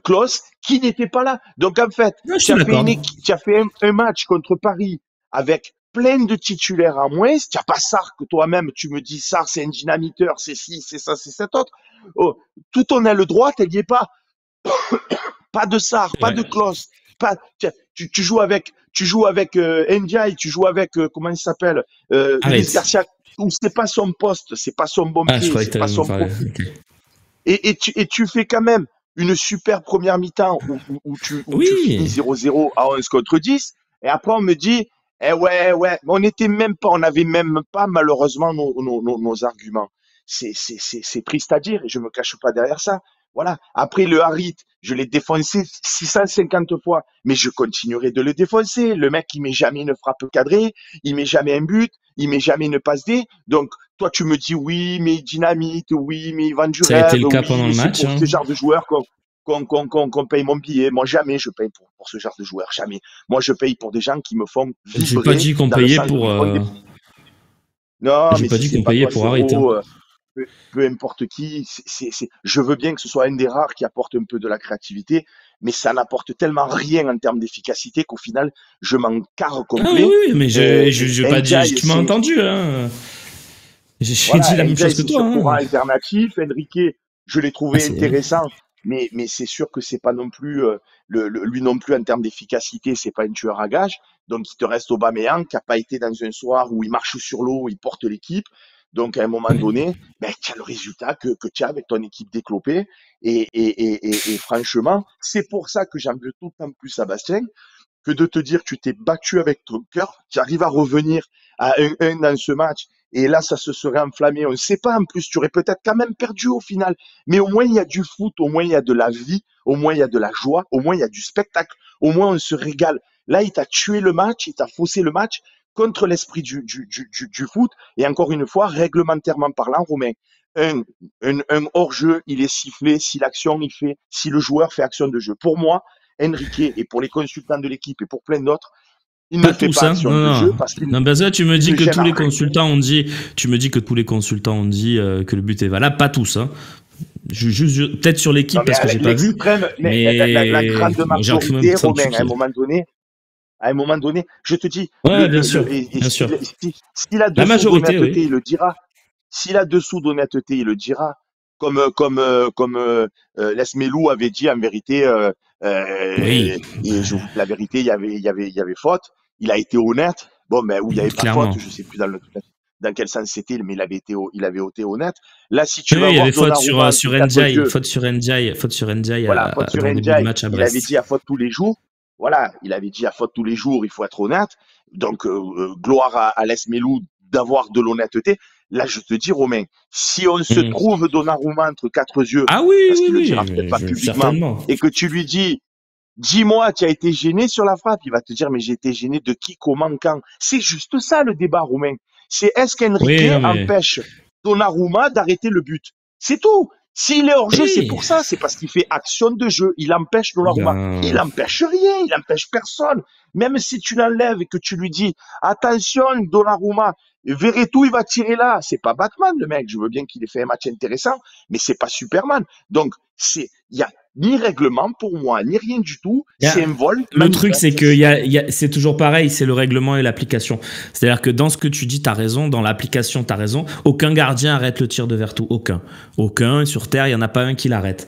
Klose qui n'était pas là. Donc, en fait, Ouais, je tu te as fait, l'accorde. tu as fait un match contre Paris avec plein de titulaires en moins. Tu n'as pas Sarr que toi-même, tu me dis Sarr, c'est un dynamiteur, c'est ci, c'est ça, c'est cet autre. Oh, tout ton aile droite, elle n'y est pas. Pas de Sarr, C'est pas vrai. de Klose. Pas, tu joues avec Ndiaye, tu joues avec, comment il s'appelle, Ulysse Arrête. Garcia, où c'est pas son poste, c'est pas son bon Ah, je pied, croyais que c'est pas t'allais me son parler. profil. Ok. Et tu fais quand même une super première mi-temps où tu finis Oui. 0-0 à 11 contre 10. Et après, on me dit, eh ouais, ouais, mais on n'avait même pas malheureusement nos arguments. C'est triste à dire et je me cache pas derrière ça. Voilà. Après, le Harit, Je l'ai défoncé 650 fois, mais je continuerai de le défoncer. Le mec, il met jamais une frappe cadrée, il met jamais un but, il met jamais une passe D. Donc, toi, tu me dis oui, mais il dynamite, oui, mais il vend du Ça a été rêve, le cas oui, pendant mais le c'est match. pour Hein. ce genre de joueur qu'on paye mon billet. Moi, jamais je paye pour ce genre de joueur, jamais. Moi, je paye pour des gens qui me font J'ai pas vibrer dit qu'on dans le payait sens où pour. ils font des... Non, J'ai mais pas si dit c'est qu'on pas payait toi, pour c'est arrêter. Hein. Ro, peu importe qui, je veux bien que ce soit un des rares qui apporte un peu de la créativité, mais ça n'apporte tellement rien en termes d'efficacité qu'au final, je m'en carre Ah oui, complet. oui, mais je pas dit. Ndiaye, Tu m'as entendu. Hein. J'ai dit voilà, la même chose Ndiaye, que c'est toi. sur courant Hein. alternatif. Enrique, je l'ai Ah, trouvé c'est. intéressant, mais c'est sûr que c'est pas non plus, lui non plus en termes d'efficacité, c'est pas un tueur à gages. Donc, il te reste Aubameyang qui a pas été dans un soir où il marche sur l'eau, où il porte l'équipe. Donc, à un moment Ouais. donné, ben, tu as le résultat que tu as avec ton équipe déclopée. Et franchement, c'est pour ça que j'en veux tout le temps plus à Bastien, que de te dire tu t'es battu avec ton cœur, tu arrives à revenir à 1-1 dans ce match, et là ça se serait enflammé, on ne sait pas, en plus tu aurais peut-être quand même perdu au final, mais au moins il y a du foot, au moins il y a de la vie, au moins il y a de la joie, au moins il y a du spectacle, au moins on se régale. Là il t'a tué le match, il t'a faussé le match contre l'esprit du foot, et encore une fois, réglementairement parlant, Romain, un, un hors-jeu, il est sifflé si l'action il fait, si le joueur fait action de jeu. Pour moi, Enrique, et pour les consultants de l'équipe et pour plein d'autres, il ne Pas fait tous, pas hein. action Non, de non. jeu parce qu'il Non, parce que là, tu me dis ne que gêne tous en les rien. consultants ont dit. Tu me dis que tous les consultants ont dit que le but est valable. Pas tous, hein. Peut-être sur Non, l'équipe mais parce que j'ai pas vu. l'extrême, mais la Mais grande j'ai quand même majorité, senti Romain, qu'il. à un moment donné, je te dis, Ouais, bien sûr, bien sûr. s'il a La dessous majorité, d'honnêteté, oui. il le dira. S'il a dessous d'honnêteté, il le dira. Comme Les Melou avait dit en vérité, Oui, et je vous dis la vérité, il y avait faute. Il a été honnête. Bon, mais où il n'y avait pas faute, clairement. je sais plus dans quel sens c'était, mais il avait été honnête. Là, si tu Oui, vas il y voir avait faute Donnarumma entre sur quatre Ndiaye, yeux, faute sur Ndiaye voilà, faute sur dans le début de Ndiaye, match à il avait Brest. dit à faute tous les jours. Voilà, il avait dit à faute tous les jours, il faut être honnête. Donc, gloire à Les Melou d'avoir de l'honnêteté. Là, je te dis, Romain, si on se Hmm. trouve Donnarumma entre quatre yeux, Ah oui, parce oui, qu'il le dira peut-être oui, pas publiquement, certainement. et que tu lui dis, dis-moi, tu as été gêné sur la frappe, il va te dire, mais j'ai été gêné de qui, comment, quand. C'est juste ça le débat, Romain. C'est est-ce qu'Enrique Oui, non mais empêche Donnarumma d'arrêter le but? C'est tout. S'il est hors jeu, c'est oui. pour ça. C'est parce qu'il fait action de jeu. Il empêche Donnarumma. Il Ben, empêche rien. Il empêche personne. Même si tu l'enlèves et que tu lui dis, attention, Donnarumma, Verretou, il va tirer là. C'est pas Batman, le mec. Je veux bien qu'il ait fait un match intéressant, mais c'est pas Superman. Donc, il y a ni règlement pour moi, ni rien du tout. y a- C'est un vol le truc, c'est manifeste. que c'est toujours pareil, c'est le règlement et l'application. C'est-à-dire que dans ce que tu dis, t'as raison, dans l'application, t'as raison. Aucun gardien arrête le tir de Vertou, aucun. Aucun, sur Terre, il y en a pas un qui l'arrête.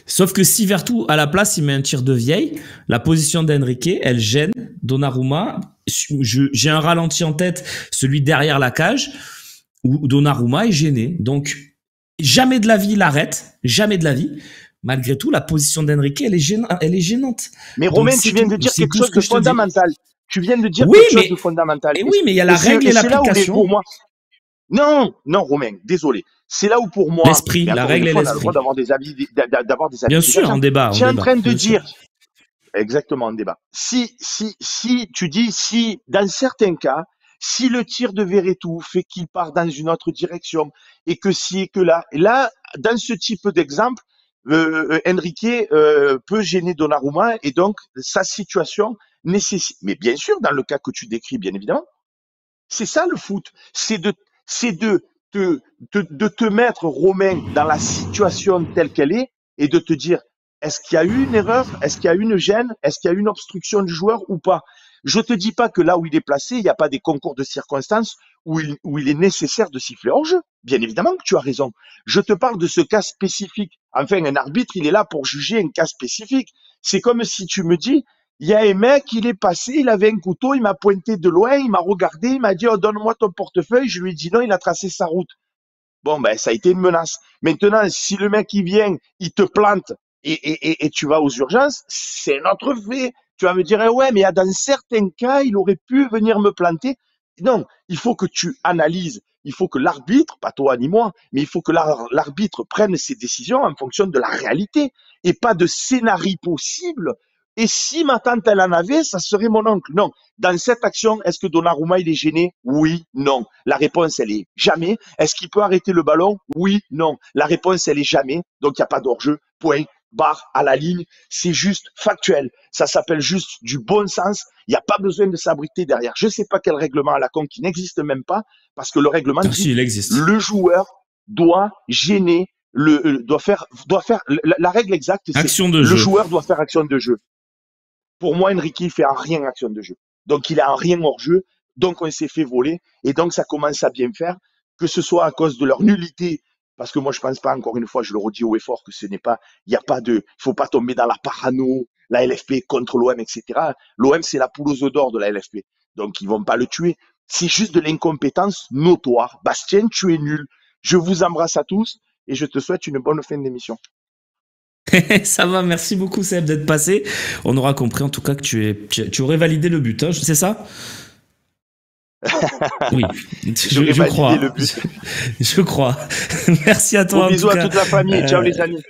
Sauf que si Vertou, à la place, il met un tir de vieille, la position d'Enrique, elle gêne Donnarumma. J'ai un ralenti en tête, celui derrière la cage, où Donnarumma est gêné. Donc, jamais de la vie il l'arrête, jamais de la vie. Malgré tout, la position d'Enrique, elle est gênante. Mais Donc, Romain, tu viens de dire c'est quelque tout ce chose que de je te dis. fondamental. Tu viens de dire Oui, quelque chose mais, de fondamental. et oui, mais il y a la règle et C'est là où pour l'application. moi, non, non, Romain, désolé. C'est là où pour moi, L'esprit, mais la encore une règle et fois, on a le droit l'esprit. d'avoir des avis Bien sûr, divergents. en débat, Tu es en train de bien sûr. dire, exactement, en débat. Si tu dis, si, dans certains cas, si le tir de Verretou fait qu'il part dans une autre direction, et que si et que là, et là, dans ce type d'exemple, Enrique peut gêner Donnarumma, et donc sa situation nécessite, mais bien sûr, dans le cas que tu décris, bien évidemment, c'est ça le foot. C'est de te mettre, Romain, dans la situation telle qu'elle est et de te dire, est-ce qu'il y a eu une erreur? Est-ce qu'il y a eu une gêne? Est-ce qu'il y a eu une obstruction du joueur ou pas? Je te dis pas que là où il est placé, il n'y a pas des concours de circonstances où il est nécessaire de siffler hors jeu. Bien évidemment que tu as raison. Je te parle de ce cas spécifique. Enfin, un arbitre, il est là pour juger un cas spécifique. C'est comme si tu me dis, il y a un mec, il est passé, il avait un couteau, il m'a pointé de loin, il m'a regardé, il m'a dit, oh, donne-moi ton portefeuille. Je lui ai dit non, il a tracé sa route. Bon, ben, ça a été une menace. Maintenant, si le mec, il vient, il te plante et tu vas aux urgences, c'est un autre fait. Tu vas me dire, eh ouais, mais dans certains cas, il aurait pu venir me planter. Non, il faut que tu analyses. il faut que l'arbitre, pas toi ni moi, mais il faut que l'arbitre prenne ses décisions en fonction de la réalité et pas de scénario possible. Et si ma tante, elle en avait, ça serait mon oncle. Non. Dans cette action, est-ce que Donnarumma, il est gêné? Oui, non. La réponse, elle est jamais. Est-ce qu'il peut arrêter le ballon? Oui, non. La réponse, elle est jamais. Donc, il n'y a pas d'hors-jeu. Point. Barre à la ligne. C'est juste factuel. Ça s'appelle juste du bon sens. Il n'y a pas besoin de s'abriter derrière. Je ne sais pas quel règlement à la con qui n'existe même pas parce que le règlement Ah, dit si, il existe. le joueur doit gêner doit faire la règle exacte, c'est Action de le jeu. joueur doit faire action de jeu. Pour moi, Enrique, il fait en rien action de jeu. Donc, il est en rien hors jeu. Donc, on s'est fait voler. Et donc, ça commence à bien faire, que ce soit à cause de leur nullité. Parce que moi, je pense pas, encore une fois, je le redis haut et fort, que ce n'est pas, il n'y a pas de, il faut pas tomber dans la parano, la LFP contre l'OM, etc. L'OM, c'est la poule aux œufs d'or de la LFP. Donc, ils vont pas le tuer. C'est juste de l'incompétence notoire. Bastien, tu es nul. Je vous embrasse à tous et je te souhaite une bonne fin d'émission. Ça va, merci beaucoup Seb d'être passé. On aura compris en tout cas que tu aurais validé le but, hein, c'est ça? Oui, je crois. Le but. Je crois. Merci à toi. Gros bisous à toute la famille. Ciao les amis.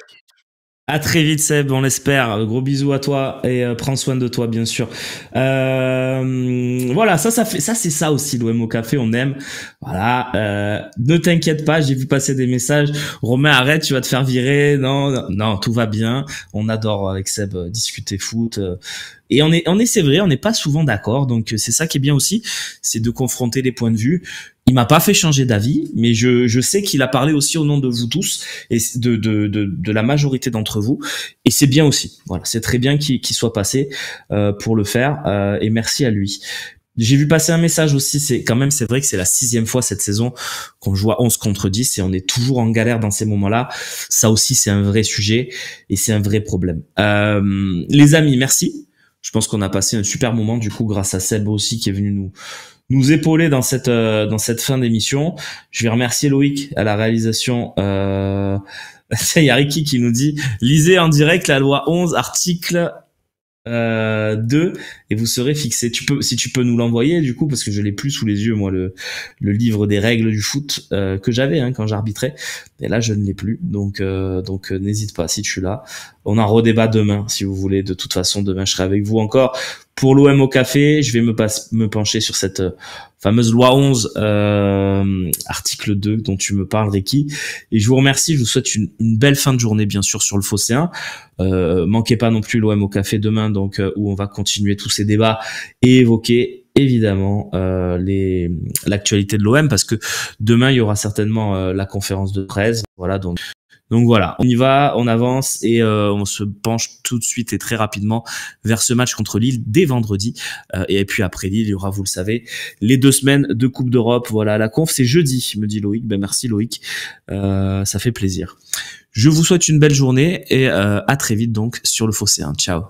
À très vite Seb, on l'espère. Gros bisous à toi et prends soin de toi bien sûr. Voilà, ça c'est ça aussi l'OM au café, on aime. Voilà, ne t'inquiète pas, j'ai vu passer des messages. Romain, arrête, tu vas te faire virer. Non, tout va bien. On adore avec Seb discuter foot. Et c'est vrai, on n'est pas souvent d'accord, donc c'est ça qui est bien aussi, c'est de confronter les points de vue. Il m'a pas fait changer d'avis, mais je sais qu'il a parlé aussi au nom de vous tous et de la majorité d'entre vous, et c'est bien aussi. Voilà, c'est très bien qu'il soit passé pour le faire, et merci à lui. J'ai vu passer un message aussi, c'est vrai que c'est la 6e fois cette saison qu'on joue à 11 contre 10 et on est toujours en galère dans ces moments-là. Ça aussi, c'est un vrai sujet et c'est un vrai problème. Les amis, merci. Je pense qu'on a passé un super moment du coup grâce à Seb aussi qui est venu nous épauler dans cette fin d'émission. Je vais remercier Loïc à la réalisation. Il y a Ricky qui nous dit lisez en direct la loi 11 article 2 et vous serez fixé. Si tu peux nous l'envoyer du coup parce que je l'ai plus sous les yeux moi le livre des règles du foot que j'avais quand j'arbitrais et là je ne l'ai plus donc n'hésite pas si tu l'as. On en redébat demain si vous voulez. De toute façon demain je serai avec vous encore pour l'OM au café. Je vais me pencher sur cette fameuse loi 11 article 2 dont tu me parles Ricky, et je vous remercie. Je vous souhaite une belle fin de journée bien sûr sur le Phocéen. Manquez pas non plus l'OM au café demain donc où on va continuer tous ces débats et évoquer évidemment l'actualité de l'OM parce que demain il y aura certainement la conférence de presse. Voilà donc voilà, on y va, on avance et on se penche tout de suite et très rapidement vers ce match contre Lille dès vendredi. Et puis après Lille, il y aura, vous le savez, les 2 semaines de Coupe d'Europe. Voilà, la conf c'est jeudi, me dit Loïc. Ben merci Loïc, ça fait plaisir. Je vous souhaite une belle journée et à très vite donc sur le Phocéen. Ciao.